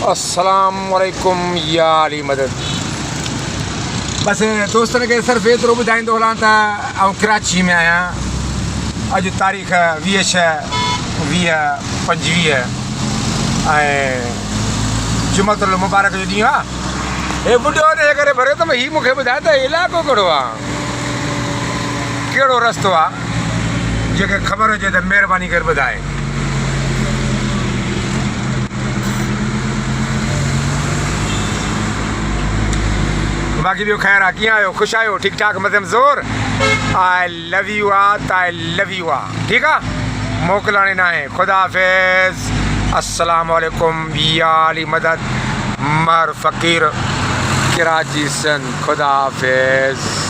अस्सलाम वालेकुम या अली मदद। बस दोस्तन खे सिर्फ़ु एतिरो ॿुधाईंदो हलां त आउं कराची में आहियां। अॼु तारीख़ 20/6/2025 ऐं जुमतुल मुबारक जो ॾींहुं आहे। हे ॿुढो हिन करे भरियो त हीउ मूंखे ॿुधाए त इलाइक़ो कहिड़ो आहे, कहिड़ो रस्तो आहे। जेके ख़बर हुजे त महिरबानी करे ॿुधाए। बाक़ी ॿियो ख़ैरु आहे, कीअं आहियो, ख़ुशि आहियो, ठीकु ठाक, मज़े में ज़ोर। आई लव यू आहे त आई लव यू आहे, ठीकु आहे, मोकिलणी न आहे। ख़ुदा हाफ़िज़, अस्सलाम वालेकुम या अली मदद, मर फ़क़ीर, कराची सिंध। ख़ुदा हाफ़िज़।